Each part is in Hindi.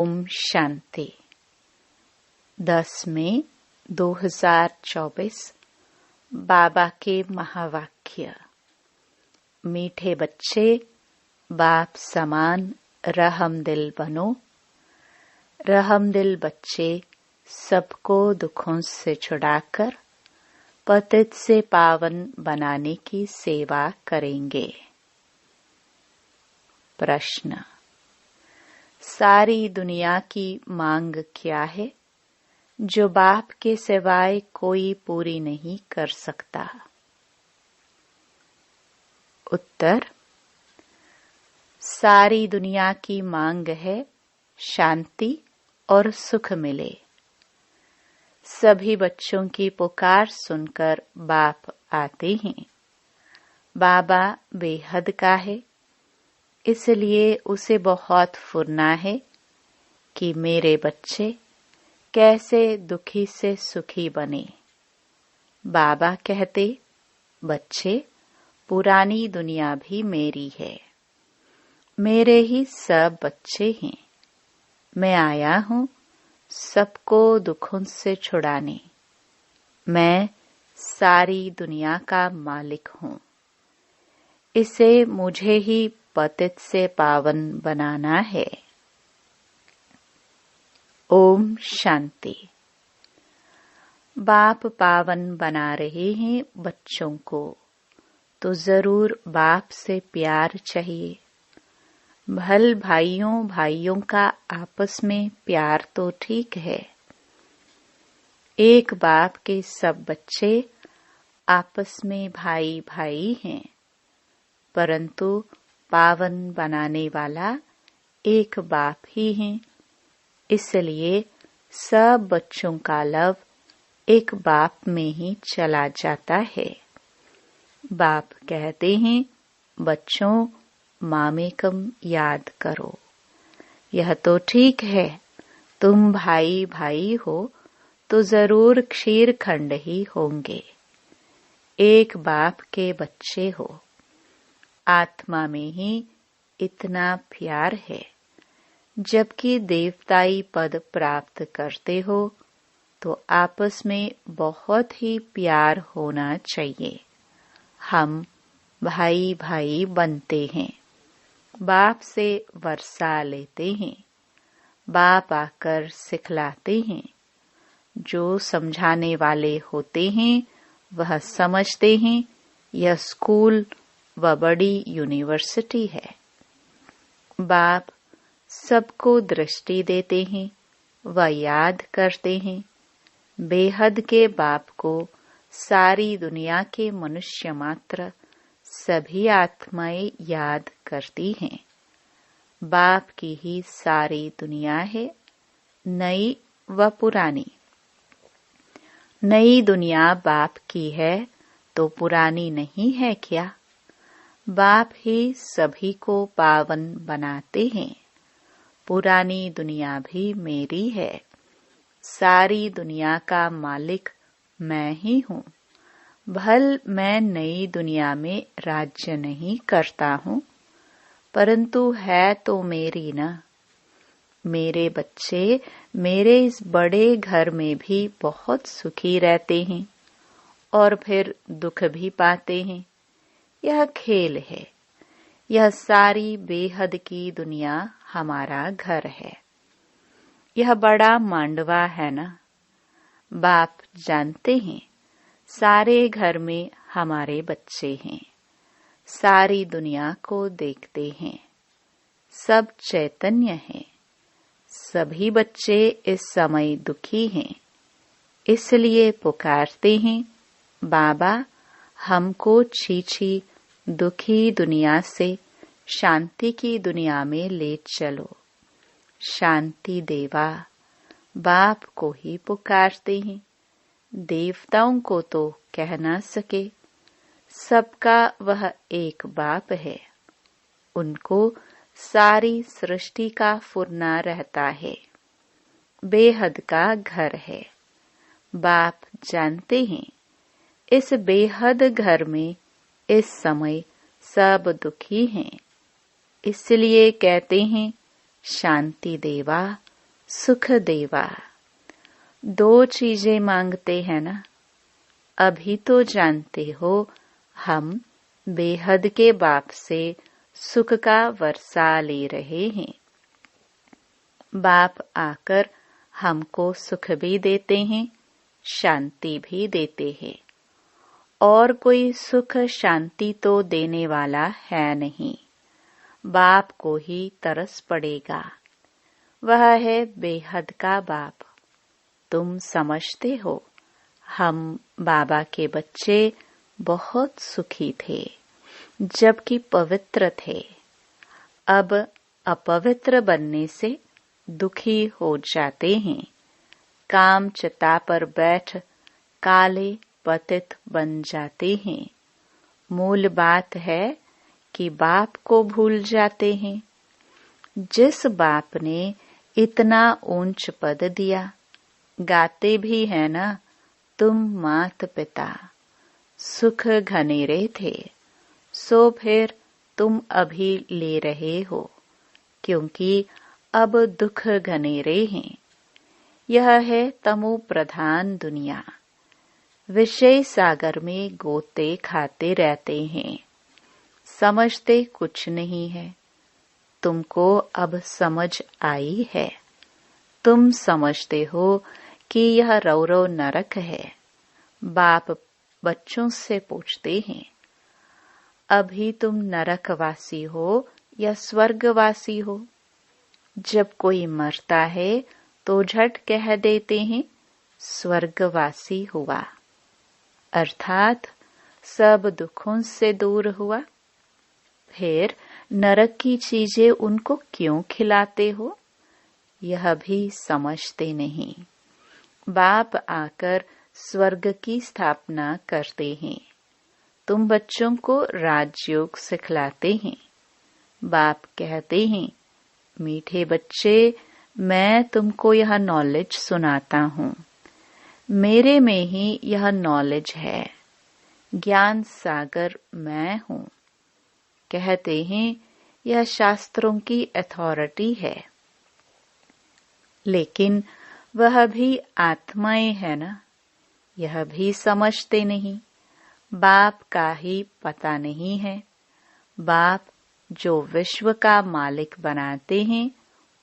ओम शांति। 10 मई 2024 बाबा के महावाक्य। मीठे बच्चे, बाप समान रहम दिल बनो। रहम दिल बच्चे सबको दुखों से छुड़ाकर पतित से पावन बनाने की सेवा करेंगे। प्रश्न: सारी दुनिया की मांग क्या है जो बाप के सिवाय कोई पूरी नहीं कर सकता? उत्तर: सारी दुनिया की मांग है शांति और सुख मिले। सभी बच्चों की पुकार सुनकर बाप आते हैं। बाबा बेहद का है, इसलिए उसे बहुत फुरना है कि मेरे बच्चे कैसे दुखी से सुखी बने। बाबा कहते, बच्चे, पुरानी दुनिया भी मेरी है, मेरे ही सब बच्चे हैं। मैं आया हूँ सबको दुखों से छुड़ाने। मैं सारी दुनिया का मालिक हूँ। इसे मुझे ही पतित से पावन बनाना है। ओम शांति। बाप पावन बना रहे हैं बच्चों को, तो जरूर बाप से प्यार चाहिए। भल भाइयों का आपस में प्यार तो ठीक है। एक बाप के सब बच्चे आपस में भाई भाई हैं, परंतु पावन बनाने वाला एक बाप ही है। इसलिए सब बच्चों का लव एक बाप में ही चला जाता है। बाप कहते हैं, बच्चों, मामेकम याद करो। यह तो ठीक है, तुम भाई भाई हो तो जरूर क्षीर खंड ही होंगे। एक बाप के बच्चे हो। आत्मा में ही इतना प्यार है। जबकि देवताई पद प्राप्त करते हो तो आपस में बहुत ही प्यार होना चाहिए। हम भाई भाई बनते हैं, बाप से वर्षा लेते हैं। बाप आकर सिखलाते हैं। जो समझाने वाले होते हैं वह समझते हैं यह स्कूल व बड़ी यूनिवर्सिटी है। बाप सबको दृष्टि देते हैं व याद करते हैं। बेहद के बाप को सारी दुनिया के मनुष्य मात्र सभी आत्माएं याद करती हैं। बाप की ही सारी दुनिया है, नई व पुरानी। नई दुनिया बाप की है तो पुरानी नहीं है क्या? बाप ही सभी को पावन बनाते हैं। पुरानी दुनिया भी मेरी है। सारी दुनिया का मालिक मैं ही हूँ। भल मैं नई दुनिया में राज्य नहीं करता हूँ, परंतु है तो मेरी न। मेरे बच्चे मेरे इस बड़े घर में भी बहुत सुखी रहते हैं और फिर दुख भी पाते हैं। यह खेल है। यह सारी बेहद की दुनिया हमारा घर है। यह बड़ा मांडवा है ना। बाप जानते हैं सारे घर में हमारे बच्चे हैं। सारी दुनिया को देखते हैं। सब चैतन्य हैं। सभी बच्चे इस समय दुखी हैं, इसलिए पुकारते हैं, बाबा हमको छी दुखी दुनिया से शांति की दुनिया में ले चलो। शांति देवा बाप को ही पुकारते हैं। देवताओं को तो कह ना सके। सबका वह एक बाप है। उनको सारी सृष्टि का फुरना रहता है। बेहद का घर है। बाप जानते हैं इस बेहद घर में इस समय सब दुखी हैं। इसलिए कहते हैं, शांति देवा सुख देवा। दो चीजें मांगते हैं ना। अभी तो जानते हो हम बेहद के बाप से सुख का वर्षा ले रहे हैं। बाप आकर हमको सुख भी देते हैं, शांति भी देते हैं। और कोई सुख शांति तो देने वाला है नहीं। बाप को ही तरस पड़ेगा। वह है बेहद का बाप। तुम समझते हो हम बाबा के बच्चे बहुत सुखी थे जबकि पवित्र थे। अब अपवित्र बनने से दुखी हो जाते हैं। काम चिता पर बैठ काले पतित बन जाते हैं। मूल बात है कि बाप को भूल जाते हैं। जिस बाप ने इतना ऊंच पद दिया, गाते भी है ना, तुम मात पिता सुख घनेरे थे, सो फिर तुम अभी ले रहे हो, क्योंकि अब दुख घनेरे हैं। यह है तमो प्रधान दुनिया। विषय सागर में गोते खाते रहते हैं, समझते कुछ नहीं है। तुमको अब समझ आई है। तुम समझते हो कि यह रौरव नरक है। बाप बच्चों से पूछते हैं, अभी तुम नरकवासी हो या स्वर्गवासी हो? जब कोई मरता है तो झट कह देते हैं स्वर्गवासी हुआ, अर्थात सब दुखों से दूर हुआ। फिर नरक की चीजें उनको क्यों खिलाते हो? यह भी समझते नहीं। बाप आकर स्वर्ग की स्थापना करते हैं। तुम बच्चों को राजयोग सिखलाते हैं। बाप कहते हैं, मीठे बच्चे, मैं तुमको यह नॉलेज सुनाता हूँ। मेरे में ही यह नॉलेज है। ज्ञान सागर मैं हूँ। कहते हैं यह शास्त्रों की अथॉरिटी है, लेकिन वह भी आत्माएं है ना। यह भी समझते नहीं। बाप का ही पता नहीं है। बाप जो विश्व का मालिक बनाते हैं,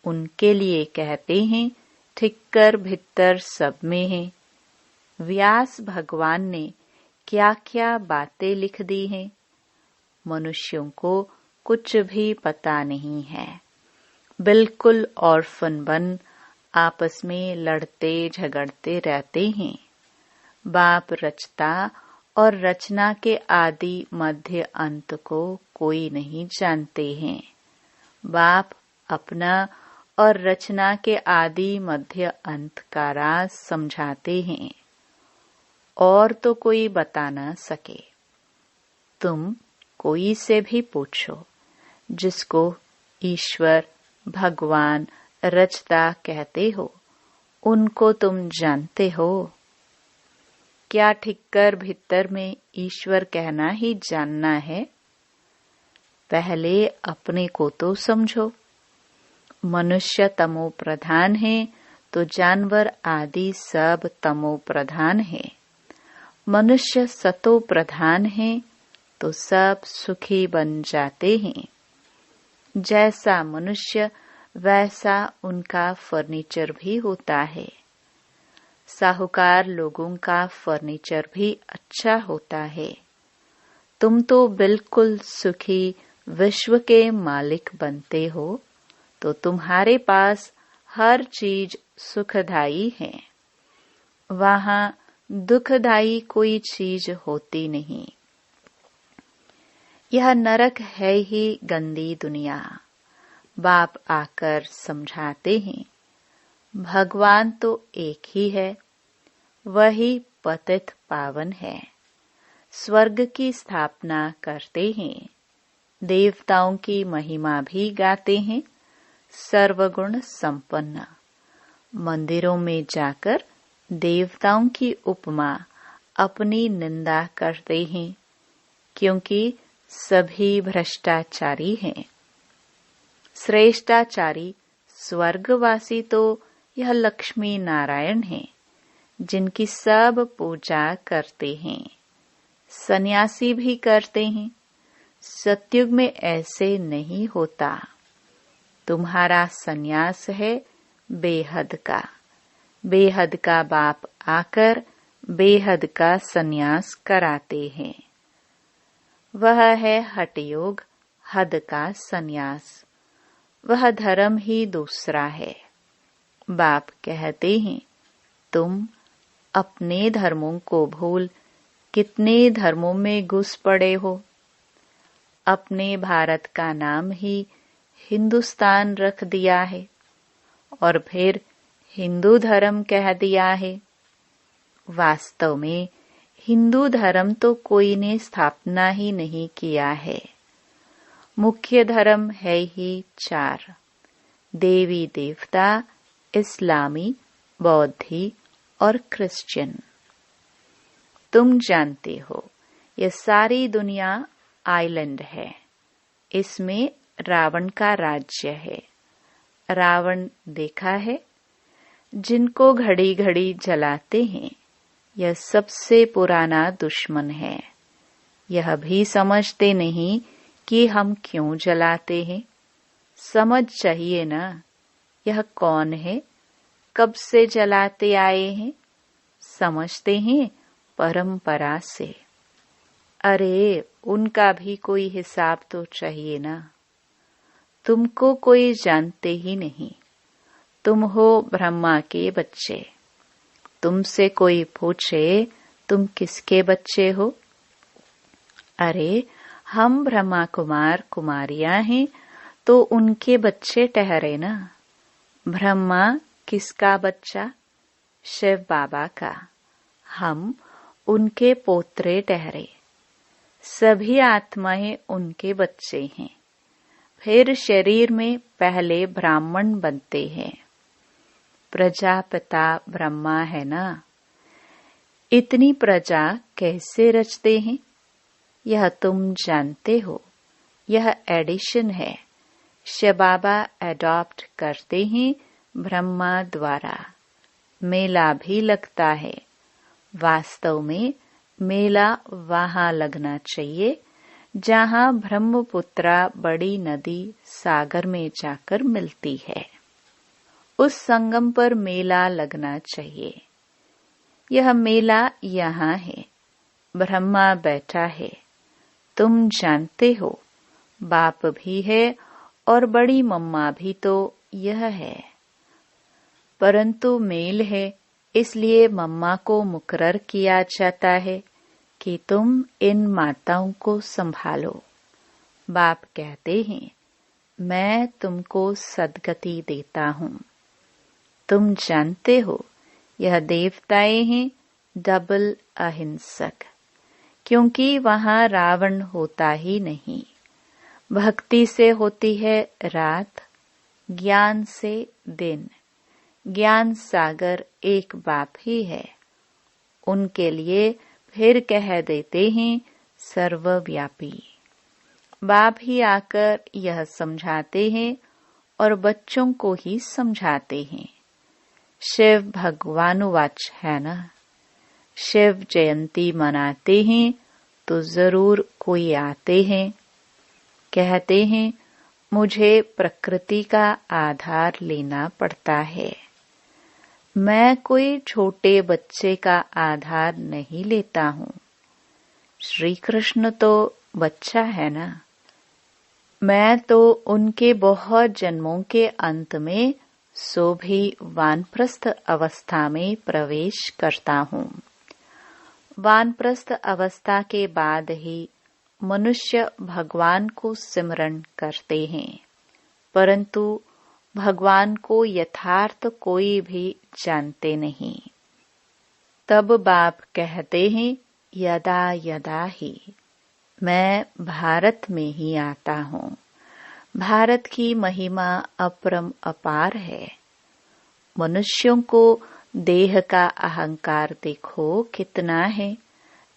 उनके लिए कहते हैं ठिक्कर भित्तर सब में है। व्यास भगवान ने क्या क्या बातें लिख दी हैं। मनुष्यों को कुछ भी पता नहीं है। बिल्कुल ऑर्फन बन आपस में लड़ते झगड़ते रहते हैं। बाप रचता और रचना के आदि मध्य अंत को कोई नहीं जानते हैं। बाप अपना और रचना के आदि मध्य अंत का राज समझाते हैं, और तो कोई बता न सके। तुम कोई से भी पूछो, जिसको ईश्वर भगवान रचता कहते हो, उनको तुम जानते हो? क्या ठिक्कर भीतर में ईश्वर कहना ही जानना है? पहले अपने को तो समझो। मनुष्य तमो प्रधान है तो जानवर आदि सब तमो प्रधान है। मनुष्य सतो प्रधान है तो सब सुखी बन जाते हैं। जैसा मनुष्य वैसा उनका फर्नीचर भी होता है। साहूकार लोगों का फर्नीचर भी अच्छा होता है। तुम तो बिल्कुल सुखी विश्व के मालिक बनते हो, तो तुम्हारे पास हर चीज सुखदायी है। वहां दुखदायी कोई चीज होती नहीं। यह नरक है ही गंदी दुनिया। बाप आकर समझाते हैं, भगवान तो एक ही है, वही पतित पावन है। स्वर्ग की स्थापना करते हैं। देवताओं की महिमा भी गाते हैं, सर्वगुण संपन्न। मंदिरों में जाकर देवताओं की उपमा अपनी निंदा करते हैं, क्योंकि सभी भ्रष्टाचारी हैं। श्रेष्ठाचारी स्वर्गवासी तो यह लक्ष्मी नारायण हैं, जिनकी सब पूजा करते हैं, सन्यासी भी करते हैं। सतयुग में ऐसे नहीं होता। तुम्हारा सन्यास है बेहद का। बेहद का बाप आकर बेहद का सन्यास कराते हैं। वह है हठ योग, हद का सन्यास। वह धर्म ही दूसरा है। बाप कहते हैं, तुम अपने धर्मों को भूल कितने धर्मों में घुस पड़े हो। अपने भारत का नाम ही हिंदुस्तान रख दिया है और फिर हिंदू धर्म कह दिया है। वास्तव में हिंदू धर्म तो कोई ने स्थापना ही नहीं किया है। मुख्य धर्म है ही 4, देवी देवता, इस्लामी, बौद्धी और क्रिश्चियन। तुम जानते हो, यह सारी दुनिया आइलैंड है। इसमें रावण का राज्य है। रावण देखा है? जिनको घड़ी घड़ी जलाते हैं, यह सबसे पुराना दुश्मन है। यह भी समझते नहीं कि हम क्यों जलाते हैं। समझ चाहिए ना, यह कौन है, कब से जलाते आए हैं। समझते हैं परंपरा से। अरे उनका भी कोई हिसाब तो चाहिए ना। तुमको कोई जानते ही नहीं। तुम हो ब्रह्मा के बच्चे। तुमसे कोई पूछे तुम किसके बच्चे हो? अरे हम ब्रह्मा कुमार कुमारियां हैं तो उनके बच्चे ठहरे ना। ब्रह्मा किसका बच्चा? शिव बाबा का। हम उनके पोत्रे ठहरे। सभी आत्माएं उनके बच्चे हैं। फिर शरीर में पहले ब्राह्मण बनते हैं। प्रजापिता ब्रह्मा है ना। इतनी प्रजा कैसे रचते हैं, यह तुम जानते हो। यह एडिशन है। शिव बाबा एडॉप्ट करते हैं ब्रह्मा द्वारा। मेला भी लगता है। वास्तव में मेला वहां लगना चाहिए जहां ब्रह्मपुत्रा बड़ी नदी सागर में जाकर मिलती है। उस संगम पर मेला लगना चाहिए। यह मेला यहाँ है। ब्रह्मा बैठा है। तुम जानते हो, बाप भी है और बड़ी मम्मा भी तो यह है। परंतु मेल है, इसलिए मम्मा को मुकर्रर किया जाता है कि तुम इन माताओं को संभालो। बाप कहते हैं, मैं तुमको सद्गति देता हूँ। तुम जानते हो, यह देवताएं हैं डबल अहिंसक, क्योंकि वहां रावण होता ही नहीं। भक्ति से होती है रात, ज्ञान से दिन। ज्ञान सागर एक बाप ही है। उनके लिए फिर कह देते हैं सर्वव्यापी। बाप ही आकर यह समझाते हैं और बच्चों को ही समझाते हैं। शिव भगवानुवाच है ना। शिव जयंती मनाते हैं तो जरूर कोई आते हैं। कहते हैं, मुझे प्रकृति का आधार लेना पड़ता है। मैं कोई छोटे बच्चे का आधार नहीं लेता हूँ। श्री कृष्ण तो बच्चा है ना। मैं तो उनके बहुत जन्मों के अंत में सो भी वानप्रस्थ अवस्था में प्रवेश करता हूँ। वानप्रस्थ अवस्था के बाद ही मनुष्य भगवान को सिमरण करते हैं, परंतु भगवान को यथार्थ कोई भी जानते नहीं। तब बाप कहते हैं, यदा यदा ही मैं भारत में ही आता हूँ। भारत की महिमा अपरम अपार है। मनुष्यों को देह का अहंकार देखो कितना है।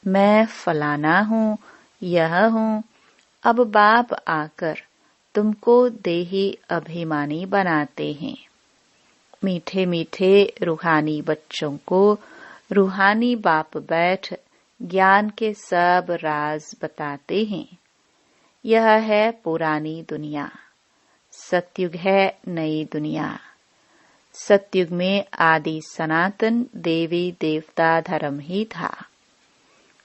मैं फलाना हूँ, यह हूँ। अब बाप आकर तुमको देही अभिमानी बनाते हैं। मीठे मीठे रूहानी बच्चों को रूहानी बाप बैठ ज्ञान के सब राज बताते हैं। यह है पुरानी दुनिया, सतयुग है नई दुनिया। सतयुग में आदि सनातन देवी देवता धर्म ही था।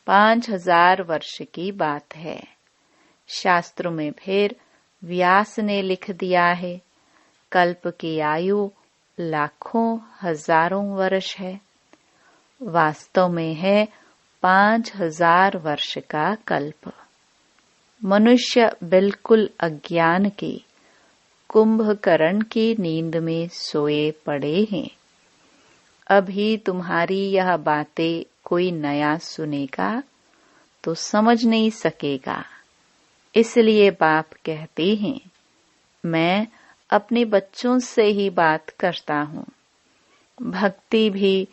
5000 वर्ष की बात है। शास्त्रों में फिर व्यास ने लिख दिया है, कल्प की आयु लाखों हजारों वर्ष है। वास्तव में है 5000 वर्ष का कल्प। मनुष्य बिल्कुल अज्ञान की कुंभकर्ण की नींद में सोए पड़े हैं। अभी तुम्हारी यह बातें कोई नया सुनेगा तो समझ नहीं सकेगा। इसलिए बाप कहते हैं, मैं अपने बच्चों से ही बात करता हूँ। भक्ति भी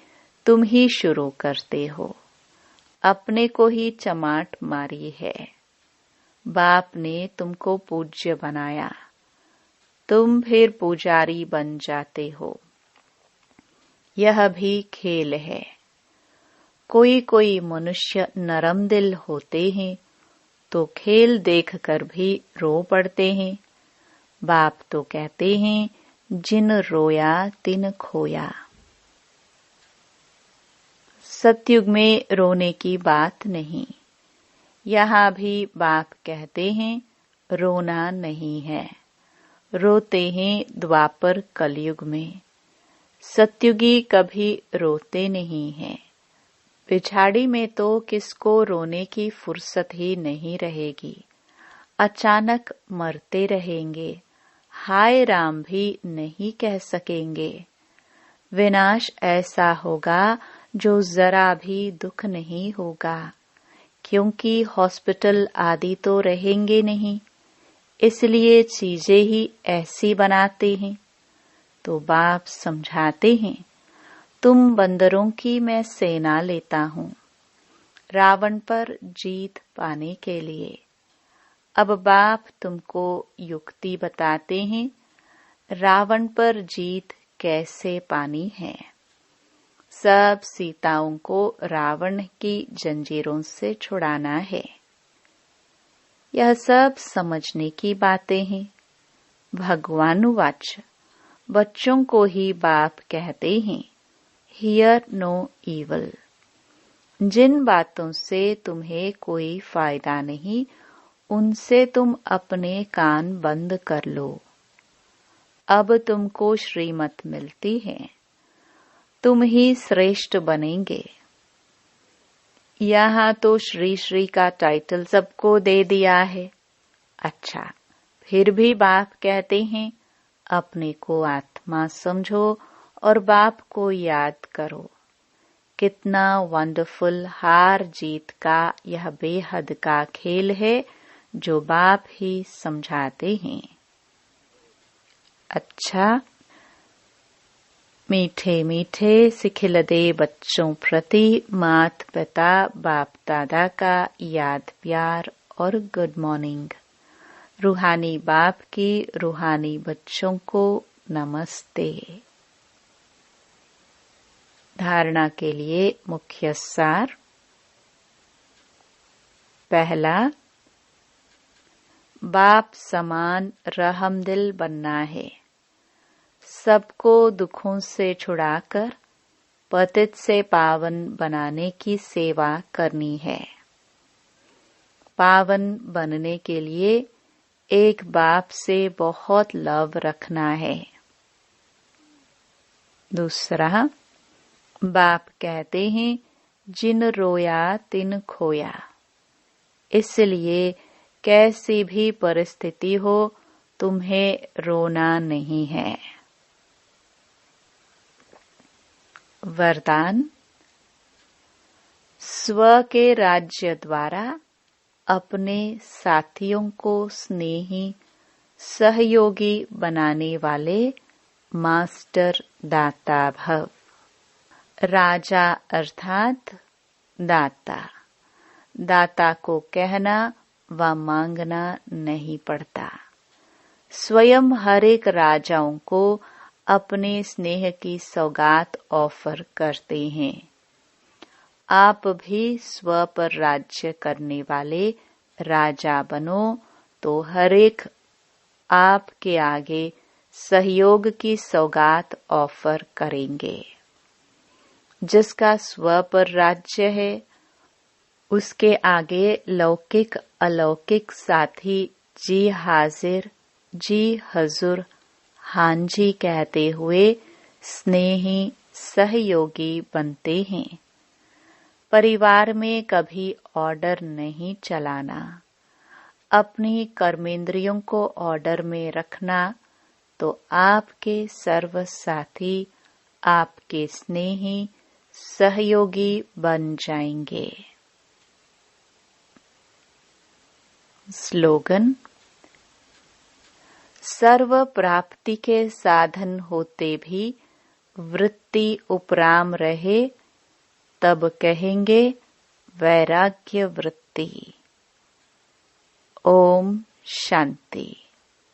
तुम ही शुरू करते हो, अपने को ही चमाट मारी है। बाप ने तुमको पूज्य बनाया, तुम फिर पुजारी बन जाते हो। यह भी खेल है। कोई कोई मनुष्य नरम दिल होते हैं तो खेल देखकर भी रो पड़ते हैं। बाप तो कहते हैं, जिन रोया तिन खोया। सतयुग में रोने की बात नहीं। यहाँ भी बाप कहते हैं, रोना नहीं है। रोते हैं द्वापर कलयुग में। सतयुगी कभी रोते नहीं हैं। पिछाड़ी में तो किसको रोने की फुर्सत ही नहीं रहेगी। अचानक मरते रहेंगे, हाय राम भी नहीं कह सकेंगे। विनाश ऐसा होगा जो जरा भी दुख नहीं होगा, क्योंकि हॉस्पिटल आदि तो रहेंगे नहीं। इसलिए चीजें ही ऐसी बनाते हैं। तो बाप समझाते हैं, तुम बंदरों की मैं सेना लेता हूँ, रावण पर जीत पाने के लिए। अब बाप तुमको युक्ति बताते हैं, रावण पर जीत कैसे पानी है। सब सीताओं को रावण की जंजीरों से छुड़ाना है। यह सब समझने की बातें हैं। भगवानुवाच, बच्चों को ही बाप कहते हैं, हियर नो ईवल। जिन बातों से तुम्हें कोई फायदा नहीं, उनसे तुम अपने कान बंद कर लो। अब तुमको श्रीमत मिलती है, तुम ही श्रेष्ठ बनेंगे। यहाँ तो श्री श्री का टाइटल सबको दे दिया है। अच्छा, फिर भी बाप कहते हैं, अपने को आत्मा समझो और बाप को याद करो। कितना वंडरफुल हार जीत का यह बेहद का खेल है जो बाप ही समझाते हैं। अच्छा, मीठे मीठे सिखिलदे बच्चों प्रति मात पिता बाप दादा का याद प्यार और गुड मॉर्निंग। रूहानी बाप की रूहानी बच्चों को नमस्ते। धारणा के लिए मुख्य सार। पहला, बाप समान रहमदिल बनना है। सबको दुखों से छुड़ाकर पतित से पावन बनाने की सेवा करनी है। पावन बनने के लिए एक बाप से बहुत लव रखना है। दूसरा, बाप कहते हैं, जिन रोया तिन खोया। इसलिए कैसी भी परिस्थिति हो, तुम्हें रोना नहीं है। वरदान। स्व के राज्य द्वारा अपने साथियों को स्नेही सहयोगी बनाने वाले मास्टर दाता भव। राजा अर्थात दाता। दाता को कहना व मांगना नहीं पड़ता। स्वयं हर एक राजाओं को अपने स्नेह की सौगात ऑफर करते हैं। आप भी स्व पर राज्य करने वाले राजा बनो तो हर एक आपके आगे सहयोग की सौगात ऑफर करेंगे। जिसका स्व पर राज्य है उसके आगे लौकिक अलौकिक साथी जी हाजिर, जी हजूर, हाँ जी कहते हुए स्नेही सहयोगी बनते हैं। परिवार में कभी ऑर्डर नहीं चलाना, अपनी कर्मेंद्रियों को ऑर्डर में रखना तो आपके सर्व साथी आपके स्नेही सहयोगी बन जाएंगे। स्लोगन: सर्व प्राप्ति के साधन होते भी वृत्ति उपराम रहे तब कहेंगे वैराग्य वृत्ति। ओम शांति।